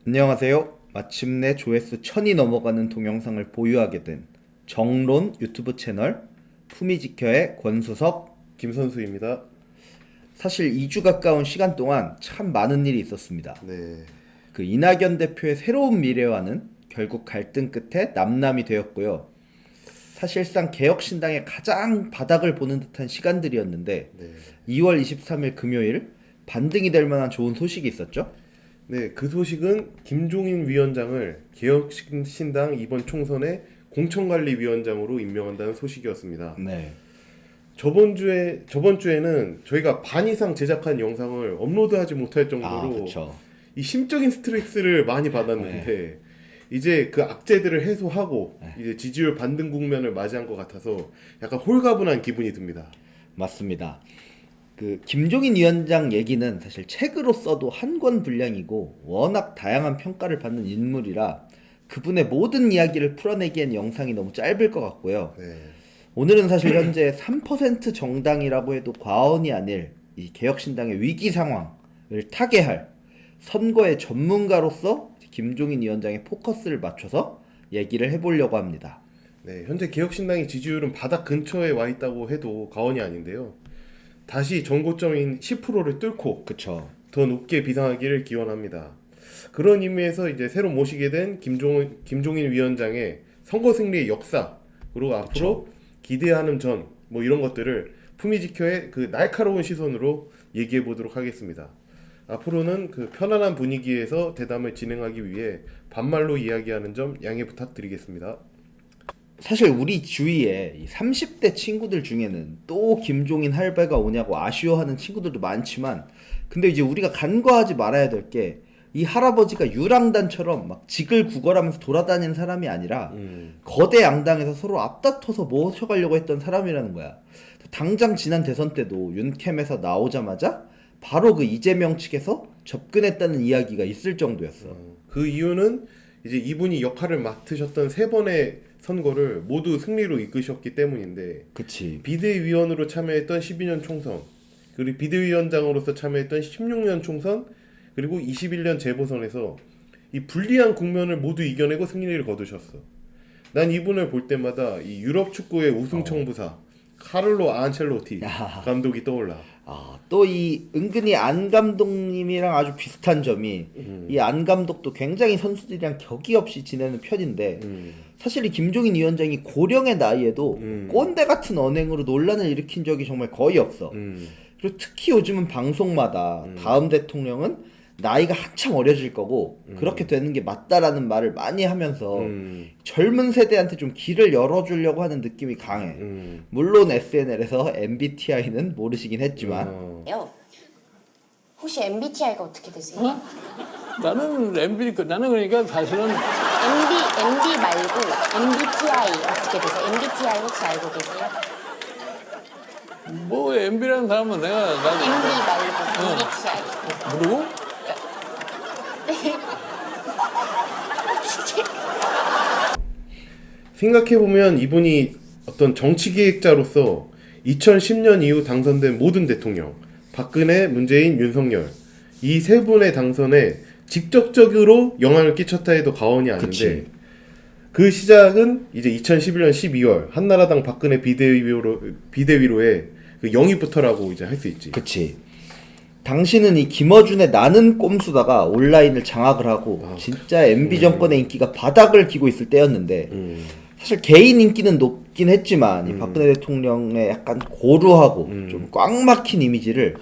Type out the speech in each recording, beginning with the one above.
안녕하세요. 마침내 조회수 1000이 넘어가는 동영상을 보유하게 된 정론 유튜브 채널 품위지켜의 권수석. 김선수입니다. 사실 2주 가까운 시간 동안 참 많은 일이 있었습니다. 네. 그 이낙연 대표의 새로운 미래와는 결국 갈등 끝에 남남이 되었고요. 사실상 개혁신당의 가장 바닥을 보는 듯한 시간들이었는데 네. 2월 23일 금요일 반등이 될 만한 좋은 소식이 있었죠? 네, 그 소식은 김종인 위원장을 개혁신당 이번 총선의 공천관리위원장으로 임명한다는 소식이었습니다. 네. 저번 주에는 저희가 반 이상 제작한 영상을 업로드하지 못할 정도로 그렇죠. 이 심적인 스트레스를 많이 받았는데 이제 그 악재들을 해소하고 이제 지지율 반등 국면을 맞이한 것 같아서 약간 홀가분한 기분이 듭니다. 맞습니다. 그 김종인 위원장 얘기는 사실 책으로 써도 한 권 분량이고 워낙 다양한 평가를 받는 인물이라 그분의 모든 이야기를 풀어내기엔 영상이 너무 짧을 것 같고요. 네. 오늘은 사실 현재 3% 정당이라고 해도 과언이 아닐 이 개혁신당의 위기 상황을 타개할 선거의 전문가로서 김종인 위원장의 포커스를 맞춰서 얘기를 해보려고 합니다. 네, 현재 개혁신당의 지지율은 바닥 근처에 와 있다고 해도 과언이 아닌데요. 다시 전고점인 10%를 뚫고 그쵸. 더 높게 비상하기를 기원합니다. 그런 의미에서 이제 새로 모시게 된 김종인 위원장의 선거 승리의 역사, 그리고 앞으로 기대하는 전, 뭐 이런 것들을 품위지켜의 그 날카로운 시선으로 얘기해 보도록 하겠습니다. 앞으로는 그 편안한 분위기에서 대담을 진행하기 위해 반말로 이야기하는 점 양해 부탁드리겠습니다. 사실 우리 주위에 이 30대 친구들 중에는 또 김종인 할배가 오냐고 아쉬워하는 친구들도 많지만, 근데 이제 우리가 간과하지 말아야 될 게 이 할아버지가 유랑단처럼 막 직을 구걸하면서 돌아다니는 사람이 아니라 거대 양당에서 서로 앞다퉈서 모셔가려고 했던 사람이라는 거야. 당장 지난 대선 때도 윤캠에서 나오자마자 바로 그 이재명 측에서 접근했다는 이야기가 있을 정도였어. 그 이유는 이제 이분이 역할을 맡으셨던 세 번의 선거를 모두 승리로 이끄셨기 때문인데, 그치. 비대위원으로 참여했던 12년 총선, 그리고 비대위원장으로서 참여했던 16년 총선, 그리고 21년 재보선에서 이 불리한 국면을 모두 이겨내고 승리를 거두셨어. 난 이분을 볼 때마다 이 유럽 축구의 우승 청부사 카를로 안첼로티 감독이 떠올라. 또 이 은근히 안 감독님이랑 아주 비슷한 점이 이 안 감독도 굉장히 선수들이랑 격이 없이 지내는 편인데 사실 이 김종인 위원장이 고령의 나이에도 꼰대 같은 언행으로 논란을 일으킨 적이 정말 거의 없어. 그리고 특히 요즘은 방송마다 다음 대통령은 나이가 한참 어려질 거고 그렇게 되는 게 맞다라는 말을 많이 하면서 젊은 세대한테 좀 길을 열어주려고 하는 느낌이 강해. 물론 SNL에서 MBTI는 모르시긴 했지만 요. 혹시 MBTI가 어떻게 되세요? 나는 나는 그러니까 사실은 MB 말고 MBTI 어떻게 되세요? MBTI 혹시 알고 계세요? 뭐 MB라는 사람은 MB 말고 MBTI. 모르고 생각해보면 이분이 어떤 정치기획자로서 2010년 이후 당선된 모든 대통령, 박근혜, 문재인, 윤석열, 이 세 분의 당선에 직접적으로 영향을 끼쳤다 해도 과언이 아닌데, 그치. 그 시작은 이제 2011년 12월 한나라당 박근혜 비대위로의 그 영입부터라고 이제 할 수 있지. 그치. 당시는 이 김어준의 나는 꼼수다가 온라인을 장악을 하고 진짜 MB 정권의 인기가 바닥을 기고 있을 때였는데 사실 개인 인기는 높긴 했지만 이 박근혜 대통령의 약간 고루하고 좀 꽉 막힌 이미지를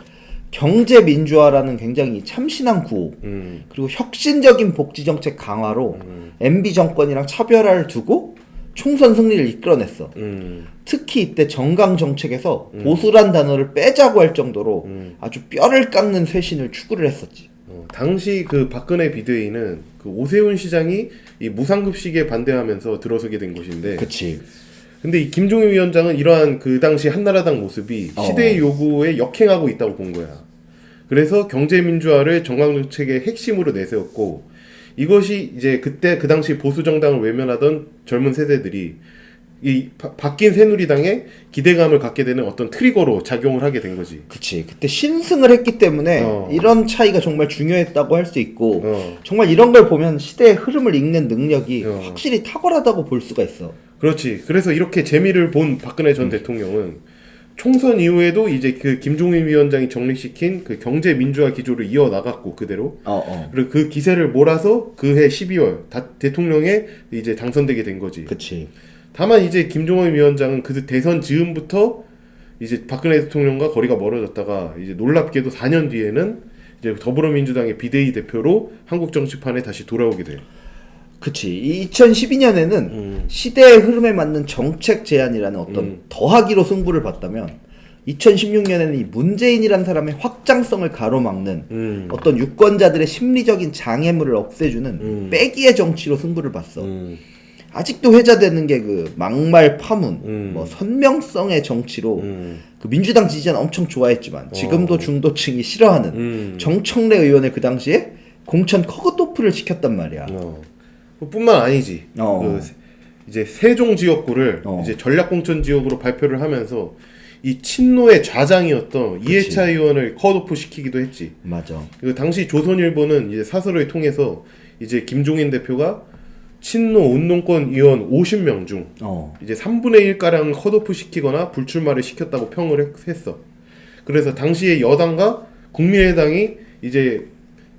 경제 민주화라는 굉장히 참신한 구호 그리고 혁신적인 복지 정책 강화로 MB 정권이랑 차별화를 두고 총선 승리를 이끌어냈어. 특히 이때 정강 정책에서 보수란 단어를 빼자고 할 정도로 아주 뼈를 깎는 쇄신을 추구를 했었지. 당시 그 박근혜 비대위는 그 오세훈 시장이 이 무상급식에 반대하면서 들어서게 된 곳인데, 그치. 근데 이 김종인 위원장은 이러한 그 당시 한나라당 모습이 시대의 요구에 역행하고 있다고 본 거야. 그래서 경제민주화를 정강정책의 핵심으로 내세웠고, 이것이 이제 그때 그 당시 보수 정당을 외면하던 젊은 세대들이 이 바뀐 새누리당에 기대감을 갖게 되는 어떤 트리거로 작용을 하게 된 거지. 그치. 그때 신승을 했기 때문에 이런 차이가 정말 중요했다고 할 수 있고 정말 이런 걸 보면 시대의 흐름을 읽는 능력이 확실히 탁월하다고 볼 수가 있어. 그렇지. 그래서 이렇게 재미를 본 박근혜 전 대통령은 총선 이후에도 이제 그 김종인 위원장이 정립시킨 그 경제 민주화 기조를 이어 나갔고 그대로. 그리고 그 기세를 몰아서 그해 12월 대통령에 이제 당선되게 된 거지. 그치. 다만 이제 김종인 위원장은 그 대선 즈음부터 이제 박근혜 대통령과 거리가 멀어졌다가 이제 놀랍게도 4년 뒤에는 이제 더불어민주당의 비대위 대표로 한국 정치판에 다시 돌아오게 돼. 그치. 2012년에는 시대의 흐름에 맞는 정책 제안이라는 어떤 더하기로 승부를 봤다면 2016년에는 이 문재인이라는 사람의 확장성을 가로막는 어떤 유권자들의 심리적인 장애물을 없애주는 빼기의 정치로 승부를 봤어. 아직도 회자되는 게 그 막말 파문, 뭐 선명성의 정치로 그 민주당 지지자는 엄청 좋아했지만 지금도 중도층이 싫어하는 정청래 의원을 그 당시에 공천 커것도프를 시켰단 말이야. 뿐만 아니지. 그 이제 세종 지역구를 이제 전략 공천 지역으로 발표를 하면서 이 친노의 좌장이었던 이해차 의원을 컷오프 시키기도 했지. 맞아. 그 당시 조선일보는 이제 사설을 통해서 이제 김종인 대표가 친노 운동권 의원 50명 중 이제 3분의 1 가량을 컷오프 시키거나 불출마를 시켰다고 평을 했어. 그래서 당시에 여당과 국민의당이 이제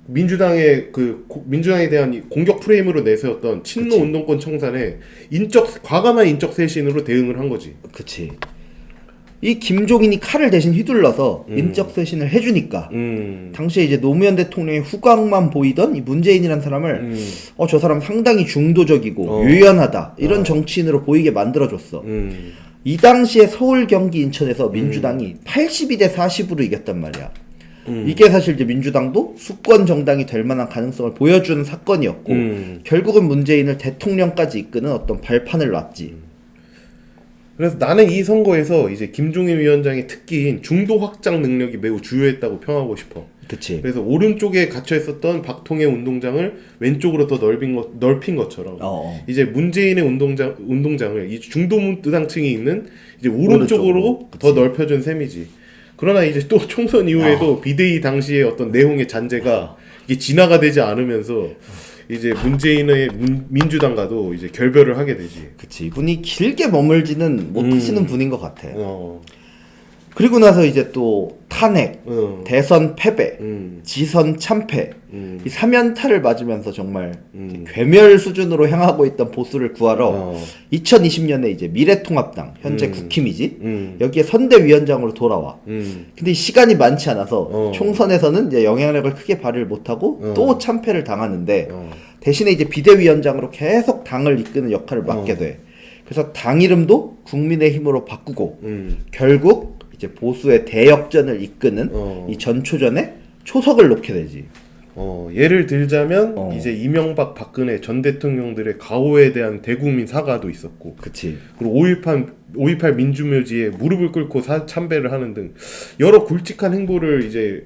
민주당에 대한 공격 프레임으로 내세웠던 친노 그치. 운동권 청산에 과감한 인적 쇄신으로 대응을 한 거지. 그치. 이 김종인이 칼을 대신 휘둘러서 인적 쇄신을 해주니까 당시에 이제 노무현 대통령의 후광만 보이던 이 문재인이라는 사람을 저 사람 상당히 중도적이고 유연하다 이런 정치인으로 보이게 만들어줬어. 이 당시에 서울, 경기, 인천에서 민주당이 82대 40으로 이겼단 말이야. 이게 사실 이제 민주당도 수권 정당이 될 만한 가능성을 보여주는 사건이었고 결국은 문재인을 대통령까지 이끄는 어떤 발판을 놨지. 그래서 나는 이 선거에서 이제 김종인 위원장의 특기인 중도 확장 능력이 매우 주요했다고 평하고 싶어. 그치. 그래서 오른쪽에 갇혀 있었던 박통의 운동장을 왼쪽으로 더 넓힌 것처럼 이제 문재인의 운동장을 이 중도무당층이 있는 이제 오른쪽으로 더 넓혀준 셈이지. 그러나 이제 또 총선 이후에도 비대위 당시의 어떤 내용의 잔재가 이게 진화가 되지 않으면서 이제 문재인의 민주당과도 이제 결별을 하게 되지. 그치. 이분이 길게 머물지는 못하시는 분인 것 같아. 그리고 나서 이제 또 탄핵, 대선 패배, 지선 참패, 이 3연타를 맞으면서 정말 괴멸 수준으로 향하고 있던 보수를 구하러 2020년에 이제 미래통합당, 현재 국힘이지, 여기에 선대위원장으로 돌아와. 근데 이 시간이 많지 않아서 총선에서는 이제 영향력을 크게 발휘를 못하고 또 참패를 당하는데 대신에 이제 비대위원장으로 계속 당을 이끄는 역할을 맡게 돼. 그래서 당 이름도 국민의힘으로 바꾸고 결국 이제 보수의 대역전을 이끄는 이 전초전에 초석을 놓게 되지. 예를 들자면 이제 이명박, 박근혜 전 대통령들의 가호에 대한 대국민 사과도 있었고, 그치. 그리고 5.18 민주묘지에 무릎을 꿇고 참배를 하는 등 여러 굵직한 행보를 이제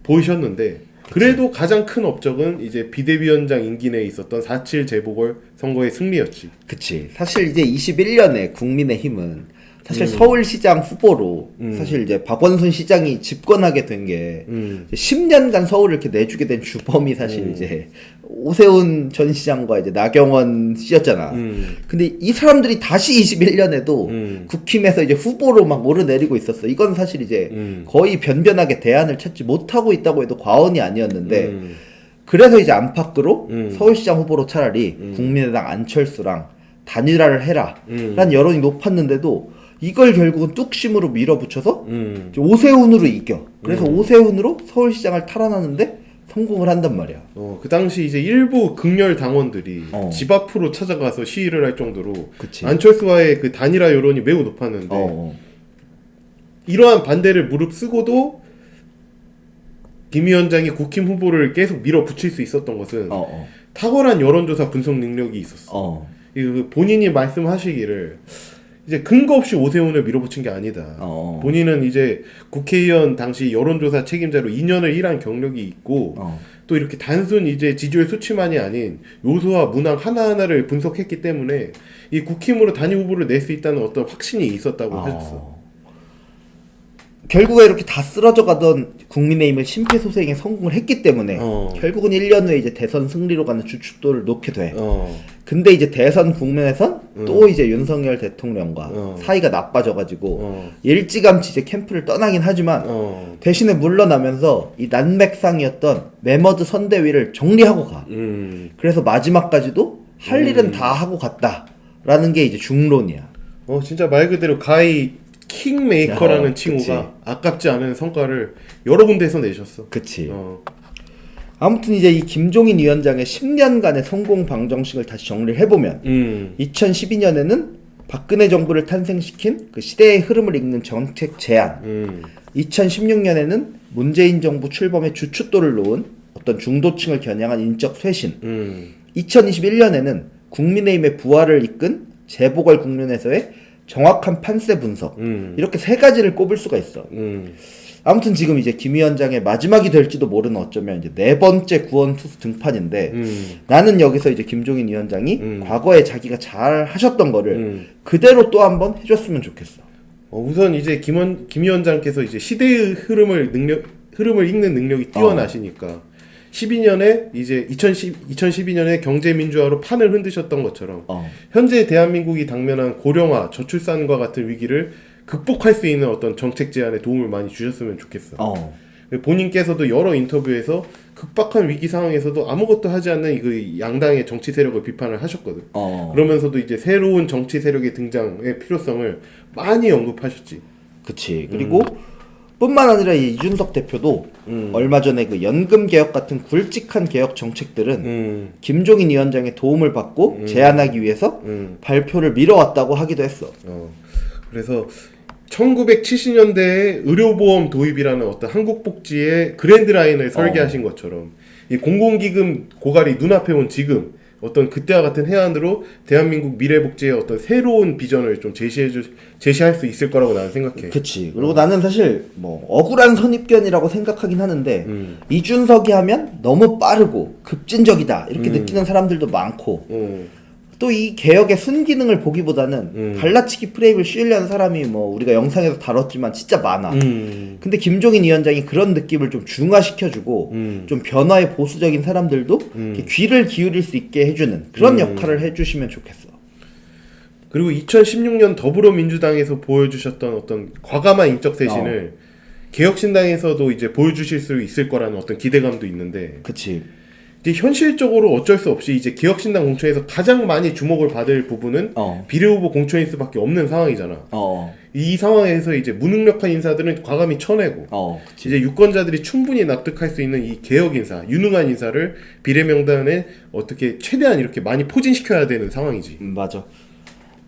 보이셨는데, 그래도 가장 큰 업적은 이제 비대위원장 임기 내에 있었던 4.7 재보궐 선거의 승리였지. 그치. 사실 이제 21년에 국민의힘은 사실 서울시장 후보로 사실 이제 박원순 시장이 집권하게 된 게 10년간 서울을 이렇게 내주게 된 주범이 사실 이제 오세훈 전 시장과 이제 나경원 씨였잖아. 근데 이 사람들이 다시 21년에도 국힘에서 이제 후보로 막 오르내리고 있었어. 이건 사실 이제 거의 변변하게 대안을 찾지 못하고 있다고 해도 과언이 아니었는데 그래서 이제 안팎으로 서울시장 후보로 차라리 국민의당 안철수랑 단일화를 해라 라는 여론이 높았는데도 이걸 결국은 뚝심으로 밀어붙여서 이제 오세훈으로 이겨. 그래서 오세훈으로 서울시장을 탈환하는데 성공을 한단 말이야. 그 당시 이제 일부 극렬 당원들이 집 앞으로 찾아가서 시위를 할 정도로 그치. 안철수와의 그 단일화 여론이 매우 높았는데 이러한 반대를 무릅쓰고도 김 위원장이 국힘 후보를 계속 밀어붙일 수 있었던 것은 탁월한 여론조사 분석 능력이 있었어. 본인이 말씀하시기를 이제 근거 없이 오세훈을 밀어붙인 게 아니다. 본인은 이제 국회의원 당시 여론조사 책임자로 2년을 일한 경력이 있고 또 이렇게 단순 이제 지지율 수치만이 아닌 요소와 문항 하나하나를 분석했기 때문에 이 국힘으로 단일 후보를 낼 수 있다는 어떤 확신이 있었다고 하셨어. 결국에 이렇게 다 쓰러져 가던 국민의힘을 심폐소생에 성공을 했기 때문에 결국은 1년 후에 이제 대선 승리로 가는 주춧돌을 놓게 돼. 근데 이제 대선 국면에선 또 이제 윤석열 대통령과 사이가 나빠져가지고 일찌감치 이제 캠프를 떠나긴 하지만 대신에 물러나면서 이 난맥상이었던 매머드 선대위를 정리하고 가. 그래서 마지막까지도 할 일은 다 하고 갔다라는 게 이제 중론이야. 진짜 말 그대로 가히 킹메이커라는 칭호가 그치. 아깝지 않은 성과를 여러 군데에서 내셨어. 그치. 아무튼 이제 이 김종인 위원장의 10년간의 성공 방정식을 다시 정리를 해보면 2012년에는 박근혜 정부를 탄생시킨 그 시대의 흐름을 읽는 정책 제안, 2016년에는 문재인 정부 출범의 주춧돌을 놓은 어떤 중도층을 겨냥한 인적 쇄신, 2021년에는 국민의힘의 부활을 이끈 재보궐 국면에서의 정확한 판세 분석, 이렇게 세 가지를 꼽을 수가 있어. 아무튼 지금 이제 김 위원장의 마지막이 될지도 모르는 어쩌면 이제 네 번째 구원투수 등판인데 나는 여기서 이제 김종인 위원장이 과거에 자기가 잘 하셨던 거를 그대로 또 한번 해줬으면 좋겠어. 우선 이제 김 위원장께서 이제 시대의 흐름을 읽는 능력이 뛰어나시니까 12년에 이제 2012년에 경제민주화로 판을 흔드셨던 것처럼 현재 대한민국이 당면한 고령화, 저출산과 같은 위기를 극복할 수 있는 어떤 정책 제안에 도움을 많이 주셨으면 좋겠어. 본인께서도 여러 인터뷰에서 극박한 위기 상황에서도 아무것도 하지 않는 그 양당의 정치 세력을 비판을 하셨거든. 그러면서도 이제 새로운 정치 세력의 등장의 필요성을 많이 언급하셨지. 그치. 그리고 뿐만 아니라 이 이준석 대표도 얼마 전에 그 연금 개혁 같은 굵직한 개혁 정책들은 김종인 위원장의 도움을 받고 제안하기 위해서 발표를 미뤄왔다고 하기도 했어. 그래서 1970년대에 의료보험 도입이라는 어떤 한국복지의 그랜드라인을 설계하신 것처럼 이 공공기금 고갈이 눈앞에 온 지금 어떤 그때와 같은 해안으로 대한민국 미래복지의 어떤 새로운 비전을 좀 제시할 수 있을 거라고 나는 생각해. 그치. 그리고 나는 사실 뭐 억울한 선입견이라고 생각하긴 하는데 이준석이 하면 너무 빠르고 급진적이다 이렇게 느끼는 사람들도 많고 또 이 개혁의 순기능을 보기보다는 갈라치기 프레임을 씌우려는 사람이 뭐 우리가 영상에서 다뤘지만 진짜 많아. 근데 김종인 위원장이 그런 느낌을 좀 중화시켜주고 좀 변화의 보수적인 사람들도 이렇게 귀를 기울일 수 있게 해주는 그런 역할을 해주시면 좋겠어. 그리고 2016년 더불어민주당에서 보여주셨던 어떤 과감한 인적 쇄신을 개혁신당에서도 이제 보여주실 수 있을 거라는 어떤 기대감도 있는데. 그치. 이제 현실적으로 어쩔 수 없이 이제 개혁신당 공천에서 가장 많이 주목을 받을 부분은 비례후보 공천일 수밖에 없는 상황이잖아. 이 상황에서 이제 무능력한 인사들은 과감히 쳐내고 이제 유권자들이 충분히 납득할 수 있는 이 개혁 인사, 유능한 인사를 비례 명단에 어떻게 최대한 이렇게 많이 포진시켜야 되는 상황이지. 맞아.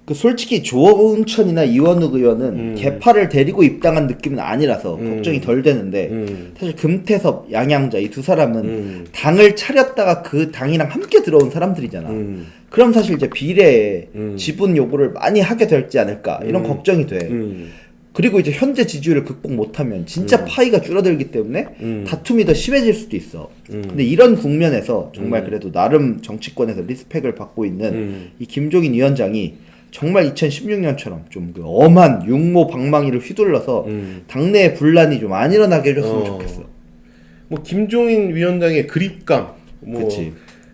그 솔직히 조원천이나 이원욱 의원은 개파를 데리고 입당한 느낌은 아니라서 걱정이 덜 되는데 사실 금태섭, 양양자 이 두 사람은 당을 차렸다가 그 당이랑 함께 들어온 사람들이잖아. 그럼 사실 이제 비례에 지분 요구를 많이 하게 될지 않을까 이런 걱정이 돼. 그리고 이제 현재 지지율을 극복 못하면 진짜 파이가 줄어들기 때문에 다툼이 더 심해질 수도 있어. 근데 이런 국면에서 정말 그래도 나름 정치권에서 리스펙을 받고 있는 이 김종인 위원장이 정말 2016년처럼 좀 그 엄한 육모 방망이를 휘둘러서 당내에 분란이 좀 안 일어나게 해줬으면 좋겠어. 뭐 김종인 위원장의 그립감, 뭐 그치.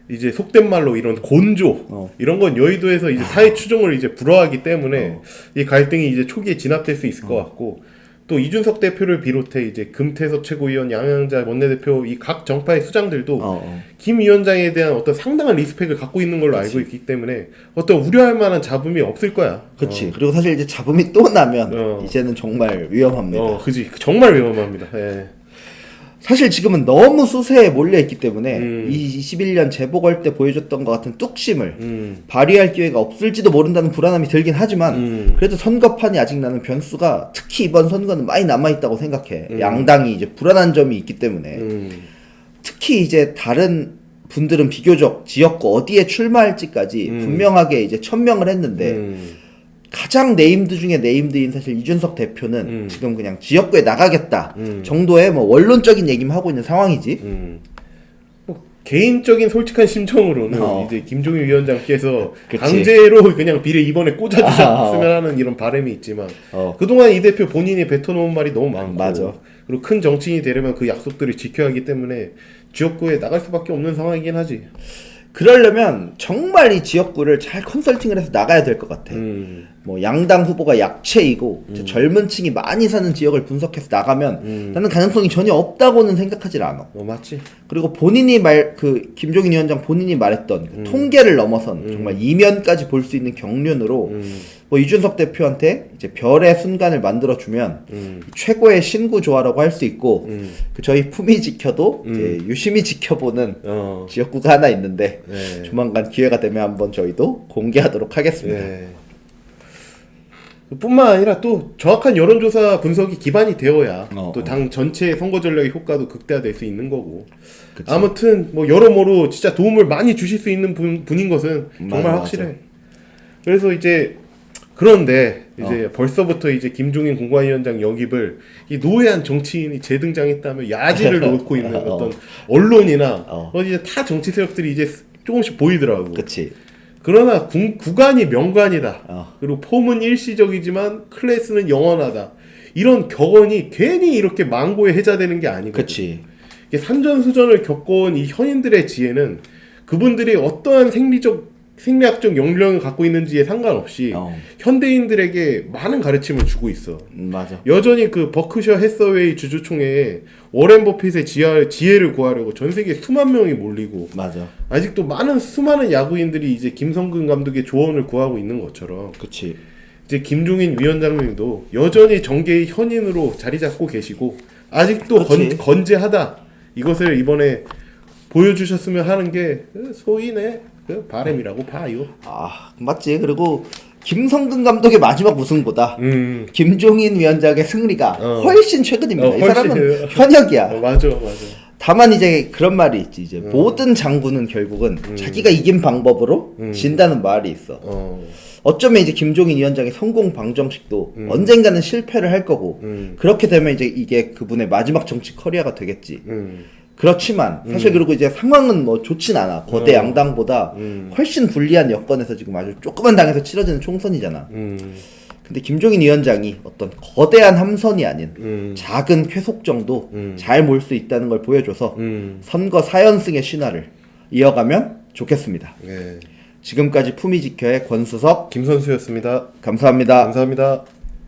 이제 속된 말로 이런 곤조 이런 건 여의도에서 이제 사회 추종을 이제 불허하기 때문에 이 갈등이 이제 초기에 진압될 수 있을 것 같고 또 이준석 대표를 비롯해 이제 금태섭 최고위원, 양양자 원내대표 이 각 정파의 수장들도 김 위원장에 대한 어떤 상당한 리스펙을 갖고 있는 걸로 알고 있기 때문에 어떤 우려할 만한 잡음이 없을 거야. 그치. 그리고 사실 이제 잡음이 또 나면 이제는 정말 위험합니다. 그지. 정말 위험합니다. 예. 사실 지금은 너무 수세에 몰려있기 때문에 이 21년 재보궐 때 보여줬던 것 같은 뚝심을 발휘할 기회가 없을지도 모른다는 불안함이 들긴 하지만 그래도 선거판이 아직 나는 변수가 특히 이번 선거는 많이 남아있다고 생각해. 양당이 이제 불안한 점이 있기 때문에 특히 이제 다른 분들은 비교적 지역구 어디에 출마할지까지 분명하게 이제 천명을 했는데 가장 네임드 중에 네임드인 사실 이준석 대표는 지금 그냥 지역구에 나가겠다 정도의 뭐 원론적인 얘기만 하고 있는 상황이지. 개인적인 솔직한 심정으로는 어. 이제 김종인 위원장께서 그치. 강제로 그냥 비례 2번에 꽂아주셨으면 하는 이런 바람이 있지만 그동안 이 대표 본인이 뱉어놓은 말이 너무 많고 맞아. 그리고 큰 정치인이 되려면 그 약속들을 지켜야 하기 때문에 지역구에 나갈 수밖에 없는 상황이긴 하지. 그러려면 정말 이 지역구를 잘 컨설팅을 해서 나가야 될 것 같아. 뭐 양당 후보가 약체이고 이제 젊은 층이 많이 사는 지역을 분석해서 나가면 나는 가능성이 전혀 없다고는 생각하지 않아. 맞지? 그리고 본인이 김종인 위원장 본인이 말했던 그 통계를 넘어선 정말 이면까지 볼 수 있는 경륜으로 뭐 이준석 대표한테 이제 별의 순간을 만들어주면 최고의 신구 조화라고 할 수 있고 그 저희 품위 지켜도 이제 유심히 지켜보는 지역구가 하나 있는데 네. 조만간 기회가 되면 한번 저희도 공개하도록 하겠습니다. 네. 뿐만 아니라 또 정확한 여론조사 분석이 기반이 되어야 또 당 전체의 선거 전략의 효과도 극대화될 수 있는 거고. 그치. 아무튼 뭐 여러모로 진짜 도움을 많이 주실 수 있는 분인 것은 정말 맞아, 확실해. 맞아. 그래서 이제 그런데 이제 벌써부터 이제 김종인 공관위원장 영입을 이 노회한 정치인이 재등장했다며 야지를 놓고 있는 어떤 언론이나 이제 타 정치 세력들이 이제 조금씩 보이더라고. 그치. 그러나 구간이 명관이다. 그리고 폼은 일시적이지만 클래스는 영원하다. 이런 격언이 괜히 이렇게 망고에 해자되는 게 아니거든. 그치. 이게 산전수전을 겪어온 이 현인들의 지혜는 그분들이 어떠한 생리학적 역량을 갖고 있는지에 상관없이 현대인들에게 많은 가르침을 주고 있어. 맞아. 여전히 그 버크셔 해서웨이 주주총회에 워렌 버핏의 지혜를 구하려고 전 세계 수만 명이 몰리고 맞아. 아직도 수많은 야구인들이 이제 김성근 감독의 조언을 구하고 있는 것처럼 그치. 이제 김종인 위원장님도 여전히 정계의 현인으로 자리 잡고 계시고 아직도 그치. 건재하다. 이것을 이번에 보여주셨으면 하는 게 소인의 그 바람이라고 봐요. 맞지. 그리고 김성근 감독의 마지막 우승보다 김종인 위원장의 승리가 훨씬 최근입니다. 이 사람은 훨씬. 현역이야. 맞아. 다만 이제 그런 말이 있지. 이제 모든 장군은 결국은 자기가 이긴 방법으로 진다는 말이 있어. 어쩌면 이제 김종인 위원장의 성공 방정식도 언젠가는 실패를 할 거고 그렇게 되면 이제 이게 그분의 마지막 정치 커리어가 되겠지. 그렇지만 사실 그리고 이제 상황은 뭐 좋진 않아. 거대 양당보다 훨씬 불리한 여건에서 지금 아주 조그만 당에서 치러지는 총선이잖아. 근데 김종인 위원장이 어떤 거대한 함선이 아닌 작은 쾌속 정도 잘 몰 수 있다는 걸 보여줘서 선거 4연승의 신화를 이어가면 좋겠습니다. 네. 지금까지 품위 지켜의 권수석 김선수였습니다. 감사합니다. 감사합니다.